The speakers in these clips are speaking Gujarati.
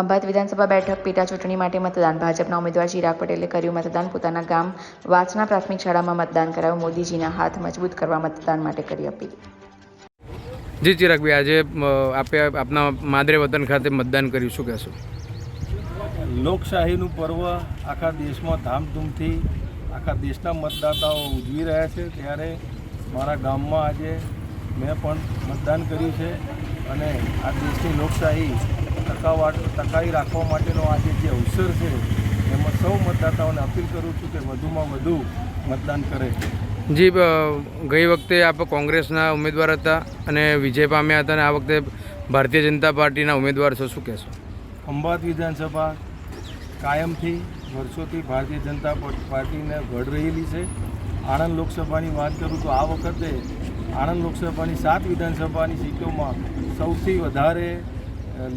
ખંભાત વિધાનસભા બેઠક પેટા ચૂંટણી માટે મતદાન. ભાજપના ઉમેદવાર ચિરાગ પટેલે કર્યું મતદાન. પોતાના ગામ વાસણા પ્રાથમિક શાળામાં મતદાન કરાયું. મોદીજીના હાથ મજબૂત કરવા મતદાન માટે કરી અપીલ. જી ચિરાગભાઈ, આજે આપના માદરે વતન ખાતે મતદાન કર્યું, શું કહેશો? લોકશાહીનું પર્વ આખા દેશમાં ધામધૂમથી આખા દેશના મતદાતાઓ ઉજવી રહ્યા છે, ત્યારે મારા ગામમાં આજે મેં પણ મતદાન કર્યું છે અને આ દેશની લોકશાહી ટકાવી રાખવા માટેનો આજે જે અવસર છે એમાં સૌ મતદાતાઓને અપીલ કરું છું કે વધુમાં વધુ મતદાન કરે. જી, ગઈ વખતે આપ કોંગ્રેસના ઉમેદવાર હતા અને વિજય પામ્યા હતા અને આ વખતે ભારતીય જનતા પાર્ટીના ઉમેદવાર છો, શું કહેશો? ખંભાત વિધાનસભા કાયમથી વર્ષોથી ભારતીય જનતા પાર્ટીને વડ રહેલી છે. આણંદ લોકસભાની વાત કરું તો આ વખતે આણંદ લોકસભાની 7 વિધાનસભાની સીટોમાં સૌથી વધારે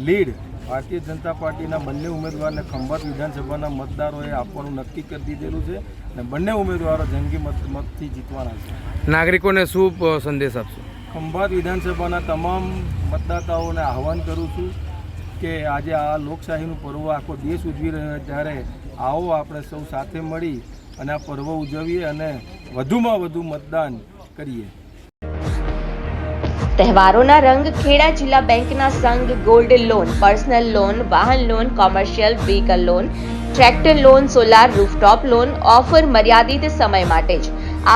લીડ ભારતીય જનતા પાર્ટીના બંને ઉમેદવારને ખંભાત વિધાનસભાના મતદારોએ આપવાનું નક્કી કરી દીધેલું છે અને બંને ઉમેદવારો જંગી મતથી જીતવાના છે. નાગરિકોને શું સંદેશ આપશો? ખંભાત વિધાનસભાના તમામ મતદાતાઓને આહવાન કરું છું કે આજે આ લોકશાહીનું પર્વ આખો દેશ ઉજવી રહ્યો છે, ત્યારે આવો આપણે સૌ સાથે મળી અને આ પર્વ ઉજવીએ અને વધુમાં વધુ મતદાન કરીએ. તહેવારોના રંગ ખેડા જિલ્લા બેંકના સંઘ ગોલ્ડ લોન, પર્સનલ લોન, વાહન loan, commercial vehicle loan, tractor loan, solar rooftop loan offer મર્યાદિત સમય માટે જ.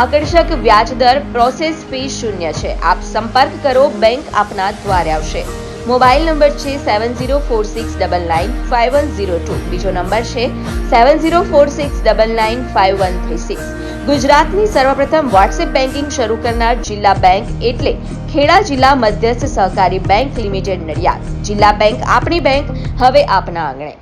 આકર્ષક વ્યાજદર, પ્રોસેસ ફી શૂન્ય છે. આપ સંપર્ક કરો, બેંક આપના દ્વારે આવશે. મોબાઈલ નંબર છે 7046995102. બીજો નંબર છે 7046995136. ગુજરાતની સર્વપ્રથમ વોટ્સએપ બેન્કિંગ શરૂ કરનાર જિલ્લા બેંક એટલે ખેડા જિલ્લા મધ્યસ્થ સહકારી બેંક લિમિટેડ નડિયાદ. જિલ્લા બેંક આપણી બેંક, હવે આપના આંગણે.